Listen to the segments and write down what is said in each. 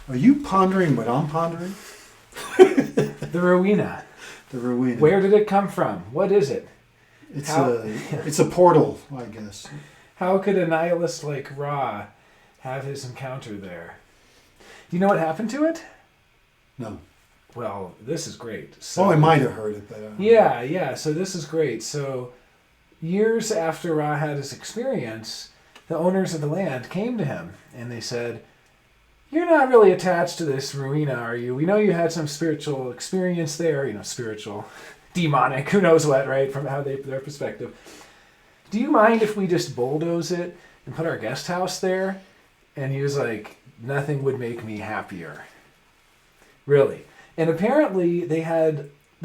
Are you pondering what I'm pondering? The Ruina. The Ruina. Where did it come from? What is it? It's a portal, I guess. How could a nihilist like Ra have his encounter there? Do you know what happened to it? No. Well, this is great. So, I might have heard it, but... Yeah. So this is great. So years after Ra had his experience, the owners of the land came to him and they said, "You're not really attached to this Ruina, are you? We know you had some spiritual experience there, spiritual, demonic, who knows what, right? From how their perspective. Do you mind if we just bulldoze it and put our guest house there?" And he was like, "Nothing would make me happier." Really. And apparently they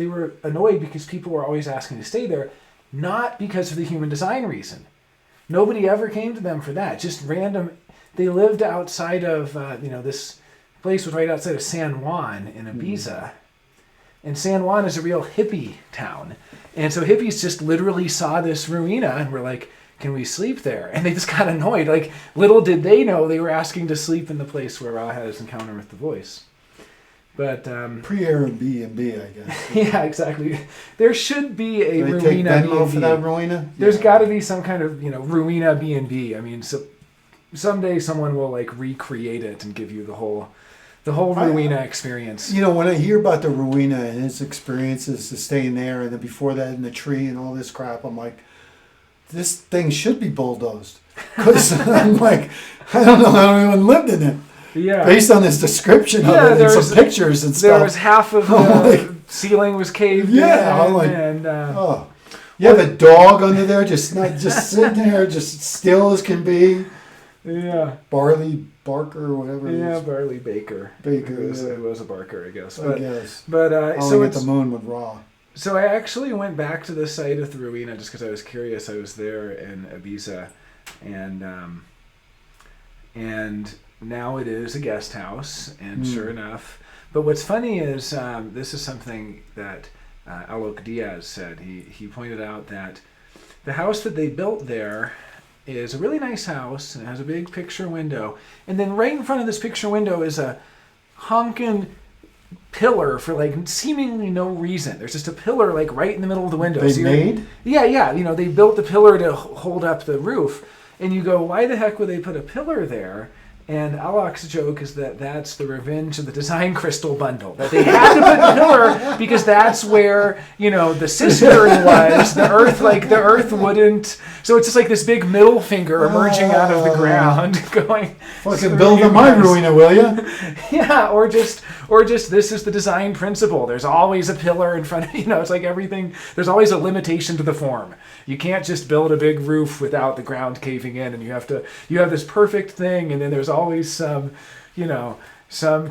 were annoyed because people were always asking to stay there, not because of the human design reason. Nobody ever came to them for that. Just random. They lived outside of, this place was right outside of San Juan in Ibiza. And San Juan is a real hippie town. And so hippies just literally saw this Ruina and were like, "Can we sleep there?" And they just got annoyed. Like, little did they know they were asking to sleep in the place where Ra had his encounter with the voice. But pre-Airbnb, I guess. Yeah, exactly. There should be a Do they Ruina take Venmo B&B. for that Ruina? There's got to be some kind of Ruina B&B. I mean, so someday someone will like recreate it and give you the whole Ruina experience. When I hear about the Ruina and his experiences of staying there, and then before that in the tree and all this crap, I'm like, this thing should be bulldozed. Because I'm like, I don't know how anyone lived in it. Yeah. Based on this description of it and some pictures and stuff. There was half of the ceiling was caved in. I'm like, and, you have a dog under there just sitting there, just still as can be. Yeah. Barley Barker or whatever. Yeah, Barley Baker. It was a Barker, I guess. I guess. But so at the moon with Ra. So I actually went back to the site of the Ruina just because I was curious. I was there in Ibiza, and now it is a guest house, and sure enough. But what's funny is this is something that Alok Diaz said. He pointed out that the house that they built there is a really nice house, and it has a big picture window. And then right in front of this picture window is a honking pillar for like seemingly no reason. There's just a pillar like right in the middle of the window. Yeah. They built the pillar to hold up the roof. And you go, why the heck would they put a pillar there? And Alok's joke is that that's the revenge of the design crystal bundle. That they had to put a pillar because that's where, the cistern was. The earth wouldn't. So it's just like this big middle finger emerging out of the ground going. Fucking build my Ruina, will you? Yeah, or just this is the design principle. There's always a pillar in front of, it's like everything. There's always a limitation to the form. You can't just build a big roof without the ground caving in, and you have this perfect thing, and then there's always some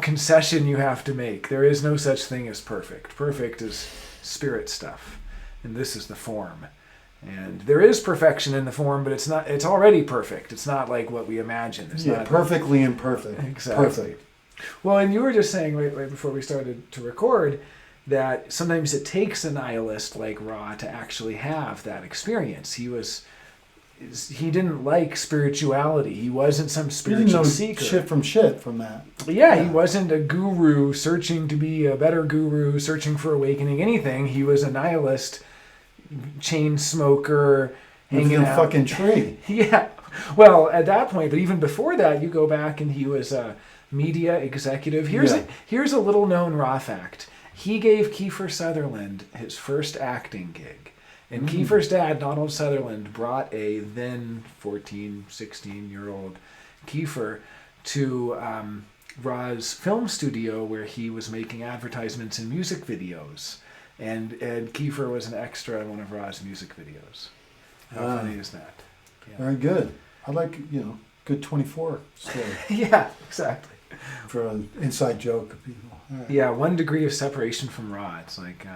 concession you have to make. There is no such thing as perfect. Perfect is spirit stuff, and this is the form. And there is perfection in the form, but it's not. It's already perfect. It's not like what we imagine. It's not perfectly imperfect. Exactly. Perfect. Well, and you were just saying right before we started to record that sometimes it takes a nihilist like Ra to actually have that experience. He didn't like spirituality. He wasn't some spiritual seeker. Shit from that. Yeah, he wasn't a guru searching to be a better guru, searching for awakening, anything. He was a nihilist, chain smoker, hanging out. Fucking tree. Yeah. Well, at that point, but even before that, you go back and he was a media executive. Here's a little known Ra fact. He gave Kiefer Sutherland his first acting gig. And Kiefer's dad, Donald Sutherland, brought a then 14, 16-year-old Kiefer to Ra's film studio where he was making advertisements and music videos. And Kiefer was an extra in one of Ra's music videos. How funny is that? Yeah. Very good. I like, good 24 story. Yeah, exactly. For an inside joke of people. Right. Yeah, 1 degree of separation from Ra. It's like,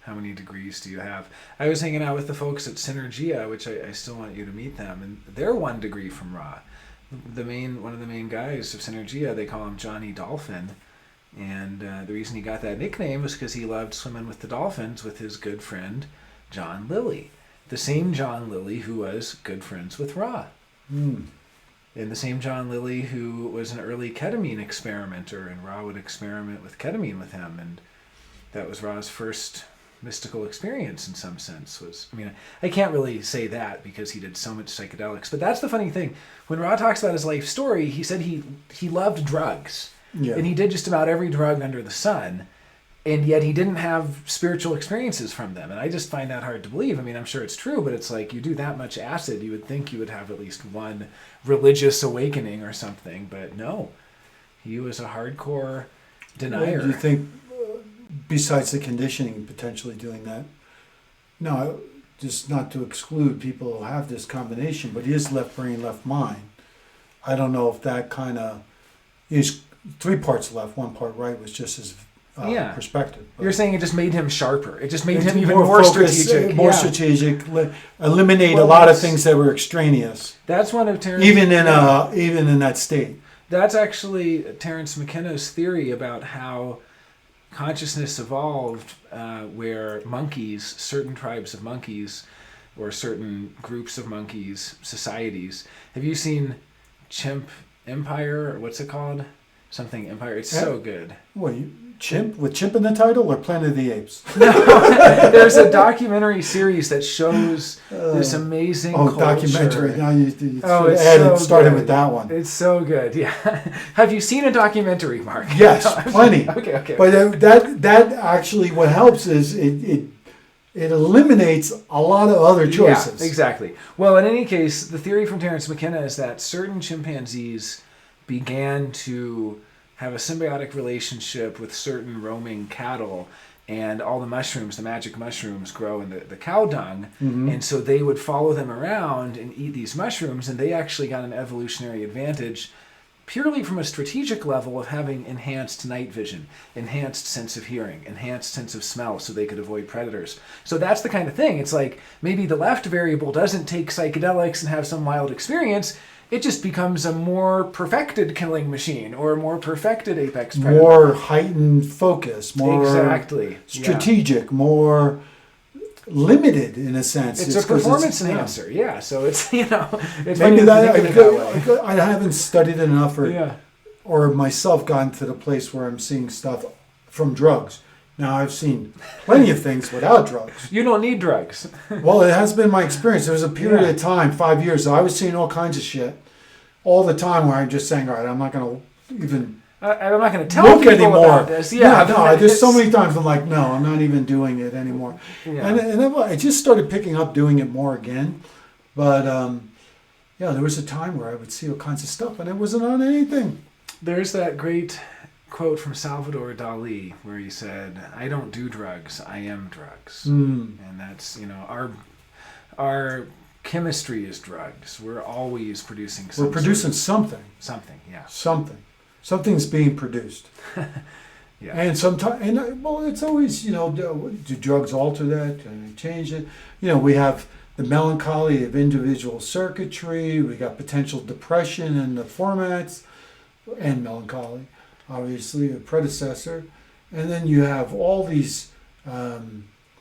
how many degrees do you have? I was hanging out with the folks at Synergia, which I still want you to meet them, and they're 1 degree from Ra. One of the main guys of Synergia, they call him Johnny Dolphin, and the reason he got that nickname was because he loved swimming with the dolphins with his good friend John Lilly, the same John Lilly who was good friends with Ra. And the same John Lilly who was an early ketamine experimenter, and Ra would experiment with ketamine with him, and that was Ra's first mystical experience in some sense. I can't really say that because he did so much psychedelics, but that's the funny thing. When Ra talks about his life story, he said he loved drugs, and he did just about every drug under the sun, and yet he didn't have spiritual experiences from them. And I just find that hard to believe. I'm sure it's true, but it's like, you do that much acid, you would think you would have at least one religious awakening or something, but no. He was a hardcore denier. Do you think, besides the conditioning, potentially doing that? No, just not to exclude people who have this combination, but he is left brain, left mind. I don't know if that kind of is 3 parts left, 1 part right was just his perspective. But you're saying it just made him sharper. It just made him even more strategic. More strategic. Eliminate a lot of things that were extraneous. That's one of Terence. Even in that state. That's actually Terence McKenna's theory about how consciousness evolved, where monkeys, certain tribes of monkeys, or certain groups of monkeys, societies. Have you seen Chimp Empire? Or what's it called? Something Empire. It's so good. What, Chimp? With Chimp in the title or Planet of the Apes? No, there's a documentary series that shows this amazing culture. Documentary. Now you started with that one. It's so good, yeah. Have you seen a documentary, Mark? Yes, plenty. Okay. But that actually, what helps is it eliminates a lot of other choices. Yeah, exactly. Well, in any case, the theory from Terence McKenna is that certain chimpanzees began to have a symbiotic relationship with certain roaming cattle, and all the mushrooms, the magic mushrooms, grow in the cow dung, and so they would follow them around and eat these mushrooms, and they actually got an evolutionary advantage purely from a strategic level of having enhanced night vision, enhanced sense of hearing, enhanced sense of smell, so they could avoid predators. So that's the kind of thing. It's like maybe the left variable doesn't take psychedelics and have some wild experience. It just becomes a more perfected killing machine or a more perfected apex predator. More heightened focus, more strategic, more limited in a sense. It's a performance enhancer, yeah. So it's, it's maybe that I haven't studied it enough or myself gotten to the place where I'm seeing stuff from drugs. Now, I've seen plenty of things without drugs. You don't need drugs. Well, it has been my experience. There was a period of time, 5 years, I was seeing all kinds of shit all the time where I'm just saying, all right, I'm not going to even I'm not going to tell people anymore about this. There's so many times I'm like, no, I'm not even doing it anymore. Yeah. And then I just started picking up doing it more again. But, there was a time where I would see all kinds of stuff, and it wasn't on anything. There's that great quote from Salvador Dali where he said, "I don't do drugs, I am drugs." And that's, our chemistry is drugs. We're always producing something. We're producing something. Something, yeah. Something's being produced. Yeah. And sometimes, it's always, do drugs alter that? Can they change it? We have the melancholy of individual circuitry. We got potential depression in the formats and melancholy. Obviously a predecessor, and then you have all these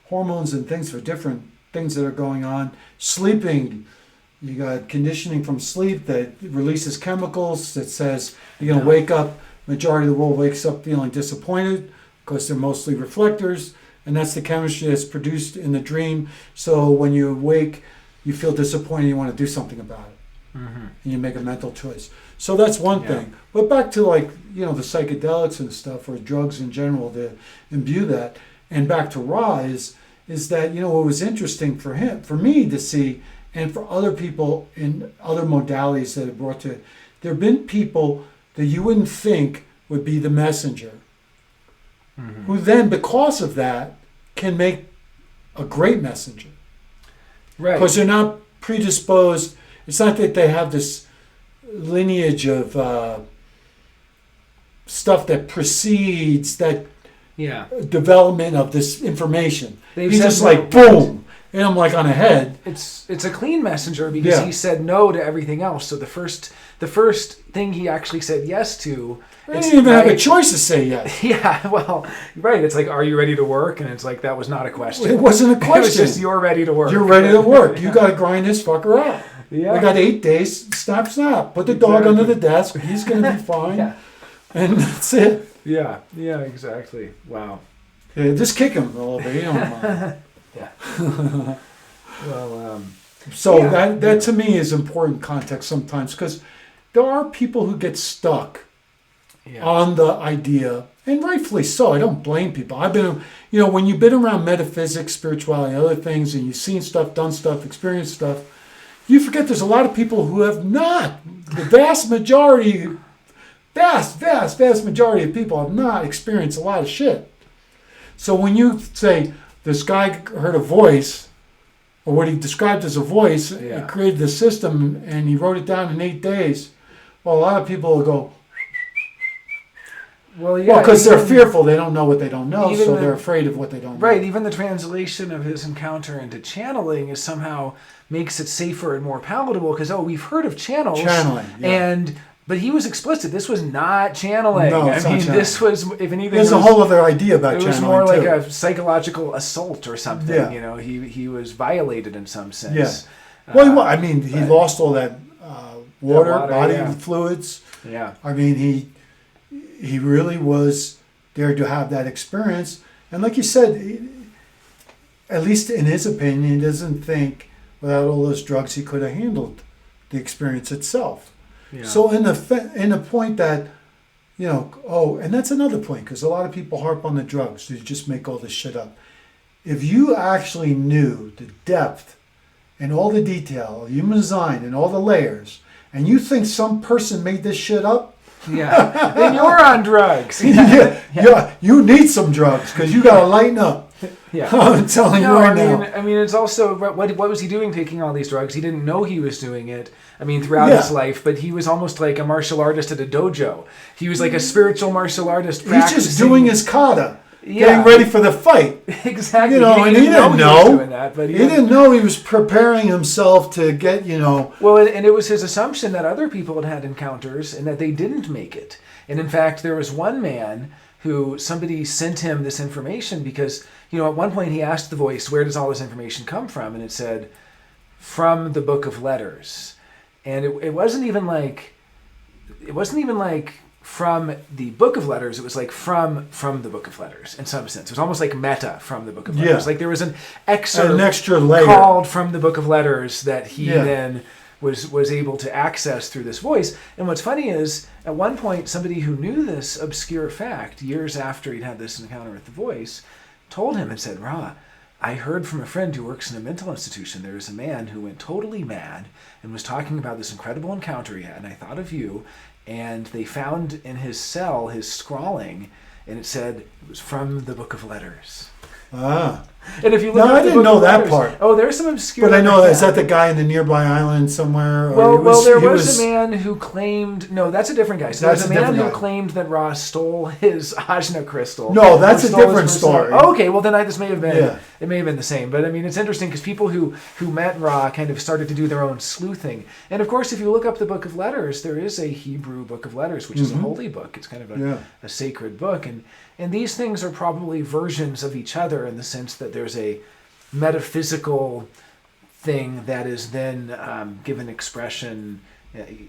hormones and things for different things that are going on. Sleeping, you got conditioning from sleep that releases chemicals that says you're going to wake up, majority of the world wakes up feeling disappointed because they're mostly reflectors, and that's the chemistry that's produced in the dream. So when you awake, you feel disappointed, you want to do something about it, and you make a mental choice. So that's one thing. But back to the psychedelics and stuff, or drugs in general, to imbue that. And back to Ra is that, what was interesting for me to see, and for other people in other modalities that have brought to, there have been people that you wouldn't think would be the messenger, who then, because of that, can make a great messenger. Right. Because they're not predisposed. It's not that they have this lineage of stuff that precedes that development of this information. He's just like, boom, and I'm like on ahead. It's a clean messenger because he said no to everything else. So the first thing he actually said yes to. He didn't even have a choice to say yes. Yeah, well, right. It's like, are you ready to work? And it's like, that was not a question. It wasn't a question. It was just, you're ready to work. You're ready to work. You got to grind this fucker out. Yeah. I got 8 days. Snap, snap. Put the dog under the desk. He's going to be fine. Yeah. And that's it. Yeah. Yeah. Exactly. Wow. Yeah, just kick him a little bit. You don't mind. Yeah. Well. So Yeah. that to me is important context sometimes, because there are people who get stuck Yeah. on the idea, and rightfully so. I don't blame people. I've been, when you've been around metaphysics, spirituality, other things, and you've seen stuff, done stuff, experienced stuff, you forget there's a lot of people who have not. The vast majority of people have not experienced a lot of shit. So when you say this guy heard a voice, or what he described as a voice, Yeah. he created the system and he wrote it down in 8 days, well, a lot of people will go, Well, yeah. because they're fearful. They don't know what they don't know, even so the- they're afraid of what they don't know. Right, even the translation of his encounter into channeling is somehow makes it safer and more palatable because we've heard of channels. Channeling, yeah. But he was explicit. This was not channeling. No, it's I not mean, channeling. this was, if anything, There's a whole other idea about it channeling, was more like too. a psychological assault or something. Yeah. He was violated in some sense. Yeah. Well, he lost all that water, body yeah. fluids. Yeah. I mean, he really was there to have that experience. And like you said, at least in his opinion, he doesn't think without all those drugs he could have handled the experience itself. Yeah. So in the point that, and that's another point, because a lot of people harp on the drugs. You just make all this shit up. If you actually knew the depth and all the detail, human design and all the layers, and you think some person made this shit up, Yeah. Then you're on drugs. yeah, you need some drugs because you got to lighten up. Yeah. I'm telling you right now. I mean, it's also what was he doing taking all these drugs? He didn't know he was doing it. I mean, throughout his life, but he was almost like a martial artist at a dojo. He was like a spiritual martial artist. He's just doing his kata, Yeah. getting ready for the fight. Exactly. And he didn't know. He was doing that, but He didn't know he was preparing himself to get, Well, and it was his assumption that other people had had encounters and that they didn't make it. And in fact, there was one man who somebody sent him this information because, at one point he asked the voice, where does all this information come from? And it said, from the Book of Letters. And it wasn't even like from the Book of Letters. It was like from the Book of Letters in some sense. It was almost like meta from the Book of Letters. Yeah. Like there was an excerpt, an extra layer called from the Book of Letters that he then was able to access through this voice. And what's funny is, at one point, somebody who knew this obscure fact, years after he'd had this encounter with the voice, told him and said, Ra, I heard from a friend who works in a mental institution, there was a man who went totally mad and was talking about this incredible encounter he had, and I thought of you, and they found in his cell his scrawling, and it said it was from the Book of Letters. Ah. And if you look No, up I the didn't Book know of that Letters, part. Oh, there's some obscure. But I know, is that the guy in the nearby island somewhere? Or Well, there was a man who claimed... No, that's a different guy. So there's a man who claimed that Ross stole his Ajna crystal. No, that's a different story. Oh, okay, well then this may have been... Yeah. It may have been the same. But I mean, it's interesting because people who met Ra kind of started to do their own sleuthing. And of course, if you look up the Book of Letters, there is a Hebrew Book of Letters, which is a holy book. It's kind of a sacred book. And these things are probably versions of each other in the sense that there's a metaphysical thing that is then given expression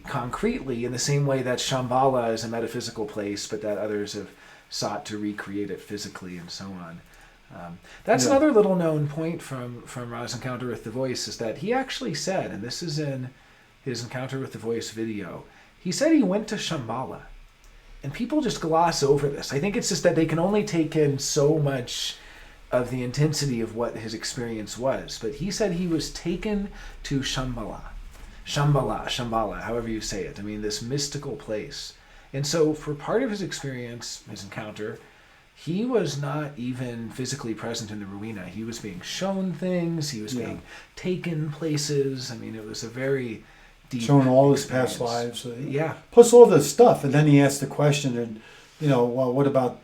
concretely in the same way that Shambhala is a metaphysical place, but that others have sought to recreate it physically and so on. That's another little known point from Ra's encounter with the voice, is that he actually said, and this is in his encounter with the voice video, he said he went to Shambhala. And people just gloss over this. I think it's just that they can only take in so much of the intensity of what his experience was. But he said he was taken to Shambhala, however you say it. I mean, this mystical place. And so for part of his experience, his encounter, he was not even physically present in the Ruina. He was being shown things. He was being taken places. I mean, it was a very deep showing all his experience. past lives. Yeah. Plus all this stuff. And then he asked the question, and well, what about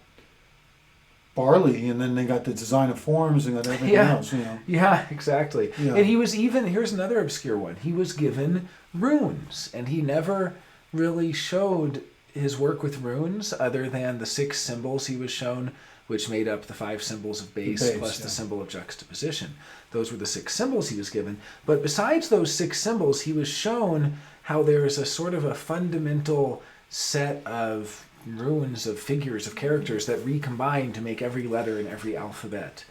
barley? And then they got the design of forms and got everything else. Yeah, exactly. Yeah. And he was even, here's another obscure one, he was given runes, and he never really showed his work with runes other than the 6 symbols he was shown which made up the 5 symbols of base plus the symbol of juxtaposition. Those were the 6 symbols he was given. But besides those 6 symbols, he was shown how there is a sort of a fundamental set of runes, of figures, of characters that recombine to make every letter in every alphabet.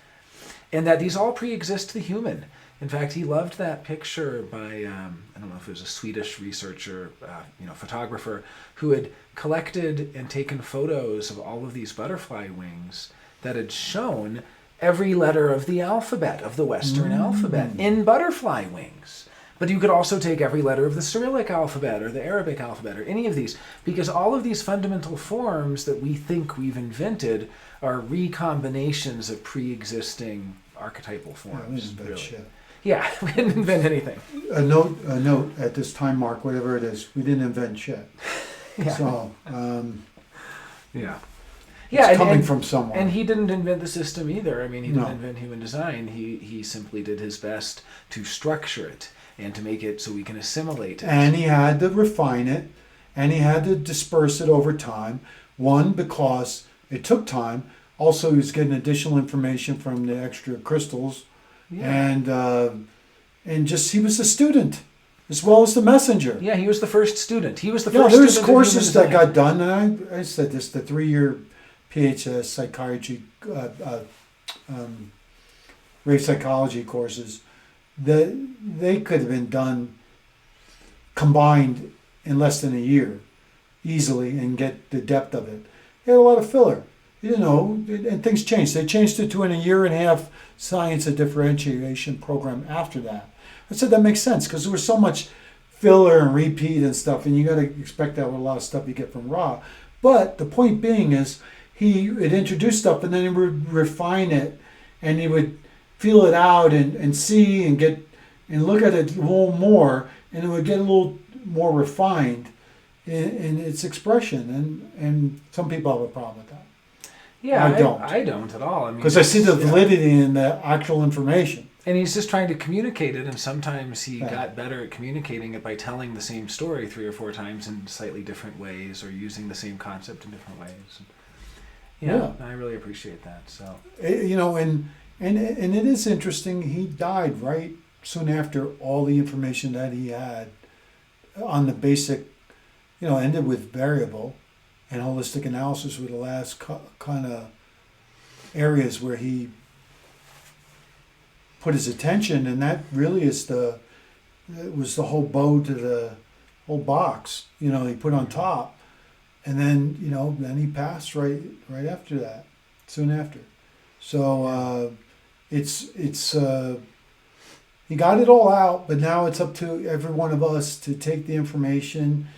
And that these all pre-exist the human. In fact, he loved that picture by, I don't know if it was a Swedish researcher, photographer, who had collected and taken photos of all of these butterfly wings that had shown every letter of the alphabet, of the Western alphabet, in butterfly wings. But you could also take every letter of the Cyrillic alphabet or the Arabic alphabet or any of these, because all of these fundamental forms that we think we've invented are recombinations of pre-existing archetypal forms. Yeah, shit. Yeah, we didn't invent anything. A note at this time mark, whatever it is, we didn't invent shit. Yeah. So, yeah. It's coming from somewhere. And he didn't invent the system either. I mean, he didn't invent human design. He simply did his best to structure it and to make it so we can assimilate it. And he had to refine it, and he had to disperse it over time. One, because it took time. Also, he was getting additional information from the extra crystals. Yeah. And just, he was a student as well as the messenger. Yeah, he was the first student. He was the first there's student. Courses that got done, and I said this, the 3-year PhD psychiatry, rave psychology courses, that they could have been done combined in less than a year easily and get the depth of it. He had a lot of filler, and things changed. They changed it to in a 1.5-year science of differentiation program after that. I said that makes sense because there was so much filler and repeat and stuff, and you got to expect that with a lot of stuff you get from Ra. But the point being is, he would introduce stuff and then he would refine it, and he would feel it out and see and get and look at it a little more, and it would get a little more refined in its expression. And some people have a problem with that. Yeah, I don't at all. I mean, because I see the validity in the actual information. And he's just trying to communicate it, and sometimes he got better at communicating it by telling the same story 3 or 4 times in slightly different ways, or using the same concept in different ways. Yeah, I really appreciate that. So and it is interesting. He died right soon after all the information that he had on the basic, ended with variable, and holistic analysis were the last kind of areas where he put his attention, and that really it was the whole bow to the whole box, he put on top. And then, then he passed right after that, soon after. So he got it all out, but now it's up to every one of us to take the information.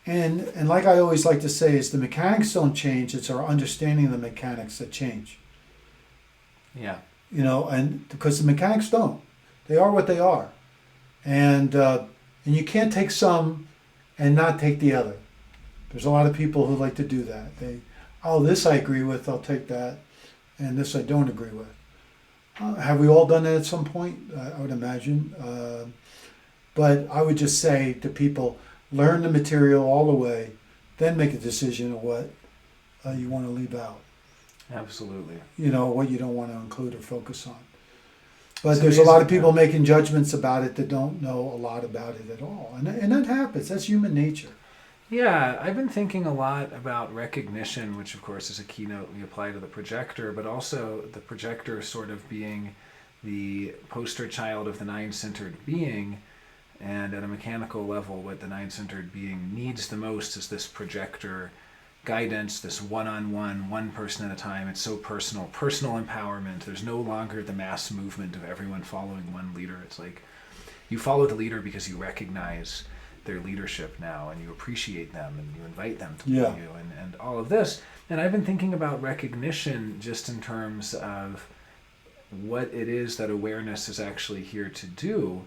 And like I always like to say, is the mechanics don't change, it's our understanding of the mechanics that change. Yeah. And because the mechanics don't. They are what they are. And you can't take some and not take the other. There's a lot of people who like to do that. This I agree with, I'll take that, and this I don't agree with. Have we all done that at some point? I would imagine. But I would just say to people, learn the material all the way, then make a decision of what you want to leave out. Absolutely. What you don't want to include or focus on. But there's a lot of people making judgments about it that don't know a lot about it at all. And that happens. That's human nature. Yeah, I've been thinking a lot about recognition, which of course is a keynote we apply to the projector, but also the projector sort of being the poster child of the nine-centered being. And at a mechanical level, what the nine-centered being needs the most is this projector guidance, this one-on-one, one person at a time. It's so personal empowerment. There's no longer the mass movement of everyone following one leader. It's like you follow the leader because you recognize their leadership now, and you appreciate them, and you invite them to lead you, and all of this. And I've been thinking about recognition just in terms of what it is that awareness is actually here to do,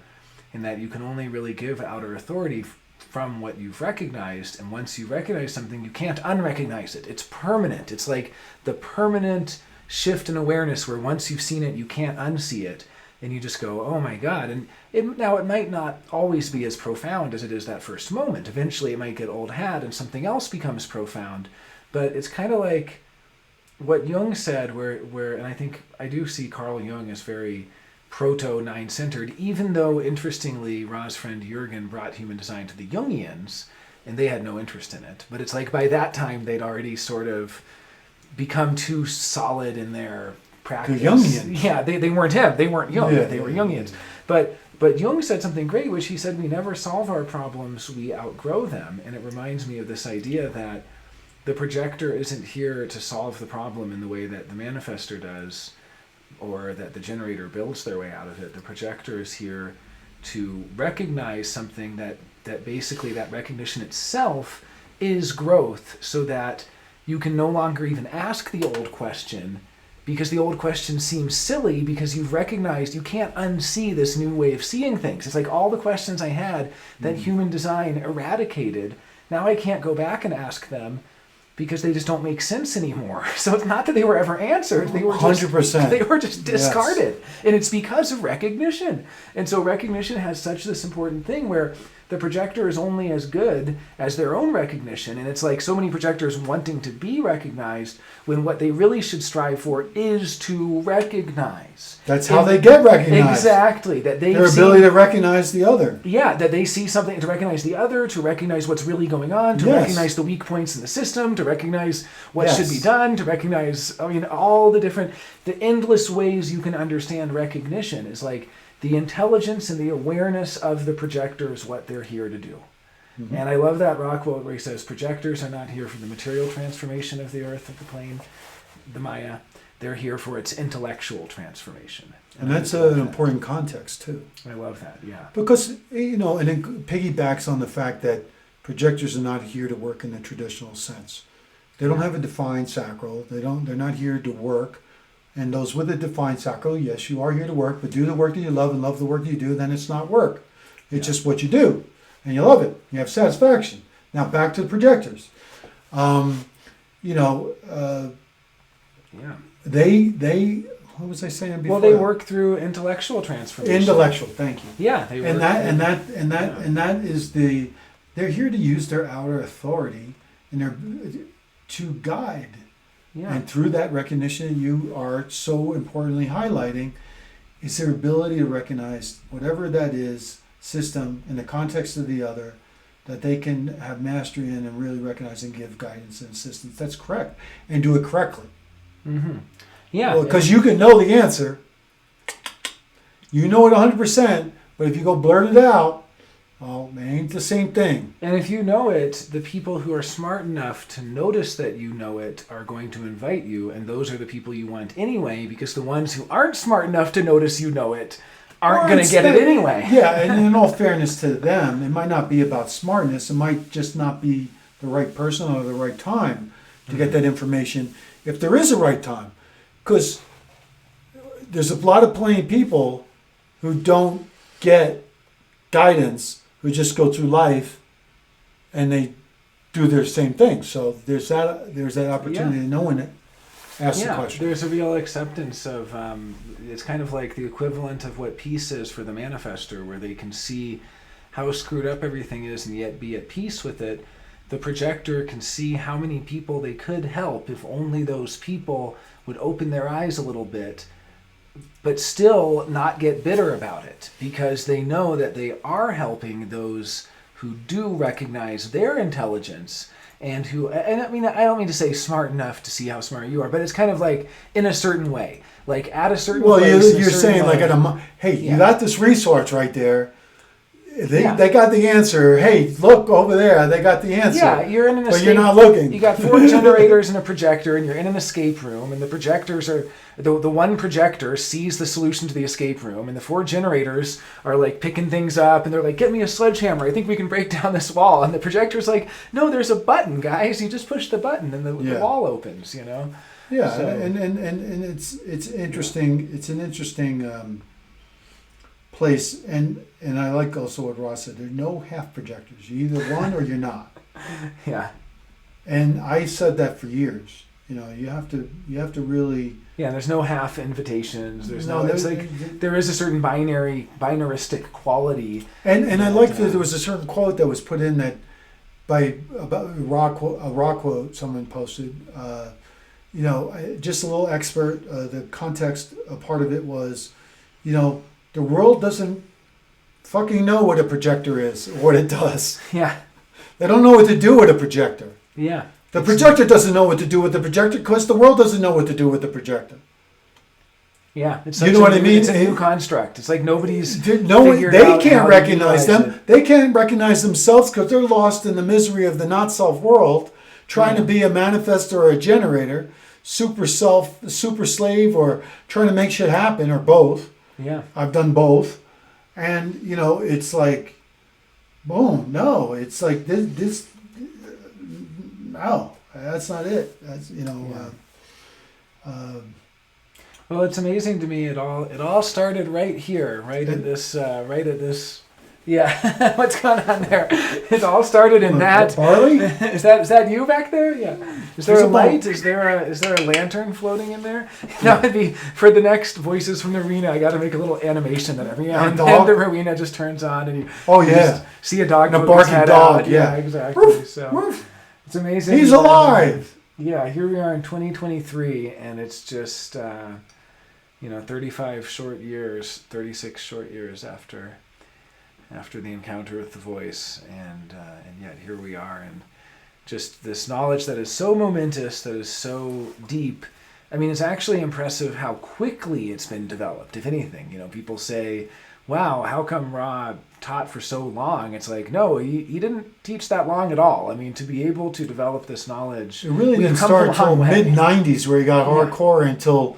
in that you can only really give outer authority from what you've recognized, and once you recognize something, you can't unrecognize it. It's permanent. It's like the permanent shift in awareness where once you've seen it, you can't unsee it. And you just go, oh my God. And it might not always be as profound as it is that first moment. Eventually it might get old hat and something else becomes profound. But it's kind of like what Jung said, where and I think I do see Carl Jung as very proto nine-centered, even though interestingly Ra's friend Jürgen brought human design to the Jungians, and they had no interest in it. But it's like by that time they'd already sort of become too solid in their practice. The Jungians. Yeah, they weren't him. They weren't Jung. Yeah, they were yeah, Jungians. But Jung said something great, which he said, we never solve our problems, we outgrow them. And it reminds me of this idea that the projector isn't here to solve the problem in the way that the manifestor does, or that the generator builds their way out of it. The projector is here to recognize something that basically that recognition itself is growth, so that you can no longer even ask the old question, because the old question seems silly, because you've recognized you can't unsee this new way of seeing things. It's like all the questions I had that human design eradicated, now I can't go back and ask them because they just don't make sense anymore. So it's not that they were ever answered, they were just 100%. They were just discarded. Yes. And it's because of recognition. And so recognition has such this important thing where the projector is only as good as their own recognition. And it's like so many projectors wanting to be recognized when what they really should strive for is to recognize. That's how they get recognized. Exactly. That they Their ability to recognize the other. Yeah, that they see something, to recognize the other, to recognize what's really going on, to recognize the weak points in the system, to recognize what should be done, to recognize, all the endless ways you can understand recognition is like the intelligence and the awareness of the projector is what they're here to do. Mm-hmm. And I love that rock quote where he says, projectors are not here for the material transformation of the earth, of the plane, the Maya. They're here for its intellectual transformation. And that's an important context, too. I love that, yeah. Because, and it piggybacks on the fact that projectors are not here to work in the traditional sense. They don't have a defined sacral. They're not here to work. And those with a defined sacral, yes, you are here to work, but do the work that you love and love the work you do, then it's not work. It's just what you do. And you love it. You have satisfaction. Now back to the projectors. They what was I saying before? Well, they work through intellectual transformation. Intellectual, thank you. Yeah, they work. And that is they're here to use their outer authority and to guide. Yeah. And through that recognition you are so importantly highlighting is their ability to recognize whatever that is, system, in the context of the other, that they can have mastery in and really recognize and give guidance and assistance. That's correct. And do it correctly. Mm-hmm. Yeah. Because you can know the answer. You know it 100%, but if you go blurt it out, well, it ain't the same thing. And if you know it, the people who are smart enough to notice that you know it are going to invite you, and those are the people you want anyway, because the ones who aren't smart enough to notice you know it aren't going to get it anyway. Yeah, and in all fairness to them, it might not be about smartness. It might just not be the right person or the right time to get that information, if there is a right time. Because there's a lot of plain people who don't get guidance, who just go through life and they do their same thing. So there's that opportunity to know when it asks the question. There's a real acceptance of it's kind of like the equivalent of what peace is for the manifestor, where they can see how screwed up everything is and yet be at peace with it. The projector can see how many people they could help if only those people would open their eyes a little bit, but still not get bitter about it, because they know that they are helping those who do recognize their intelligence and who, and I don't mean to say smart enough to see how smart you are, but it's kind of like in a certain way, like at a certain place. Well, you're saying like you got this resource right there. They got the answer. Hey, look over there. They got the answer. Yeah, you're in an escape. But you're not looking. You got 4 generators and a projector, and you're in an escape room. And the projectors are the one projector sees the solution to the escape room, and the 4 generators are like picking things up, and they're like, "Get me a sledgehammer. I think we can break down this wall." And the projector's like, "No, there's a button, guys. You just push the button, and the wall opens." Yeah, so. and it's interesting. It's an interesting. Place and I like also what Ross said. There are no half projectors. You're either one or you're not. Yeah. And I said that for years. You have to really. Yeah. There's no half invitations. There is a certain binaristic quality. And I like that there was a certain quote that was put in that about a rock quote someone posted just a little expert. The context, a part of it was, the world doesn't fucking know what a projector is or what it does. Yeah. They don't know what to do with a projector. Yeah. The projector doesn't know what to do with the projector because the world doesn't know what to do with the projector. Yeah, it's You know what I mean? It's a new construct. It's like nobody's They figured out can't how to recognize utilize them. it. They can't recognize themselves because they're lost in the misery of the not self world, trying to be a manifestor or a generator, super slave, or trying to make shit happen, or both. Yeah. I've done both, and it's like, boom, no, it's like this no, that's not it. That's Well, it's amazing to me. It all started right here, right at this. Yeah, what's going on there? It all started in that. Barley? Is that you back there? Yeah. Is there There's a a light? Is there a lantern floating in there? That would be for the next Voices from the Ruina. I got to make a little animation that every now and then the Ruina just turns on and you. Just see a dog. And a barking head dog. out. Yeah, exactly. Woof, So woof. it's amazing. He's alive. Yeah, here we are in 2023, and it's just 36 short years after the encounter with the voice, and yet here we are, and just this knowledge that is so momentous, that is so deep. I mean, it's actually impressive how quickly it's been developed. If anything, people say, "Wow, how come Ra taught for so long?" It's like, no, he didn't teach that long at all. I mean, to be able to develop this knowledge, it really didn't start until mid-90s, where he got hardcore until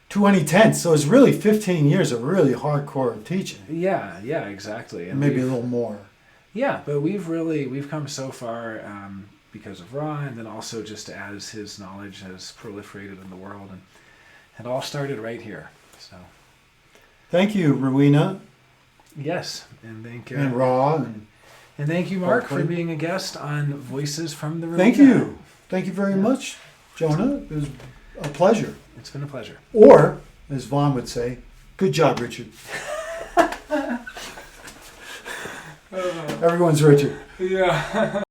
2010. So it's really 15 years of really hardcore teaching. Yeah, exactly. And maybe a little more. Yeah, but we've come so far because of Ra, and then also just as his knowledge has proliferated in the world, and it all started right here. So, thank you, Ruina. Yes, and thank you. And Ra. And thank you, Mark, for being a guest on Voices from the Ruina. Thank you. Thank you very much, Jonah. It was a pleasure. It's been a pleasure. Or, as Vaughn would say, good job, Richard. Everyone's Richard. Yeah.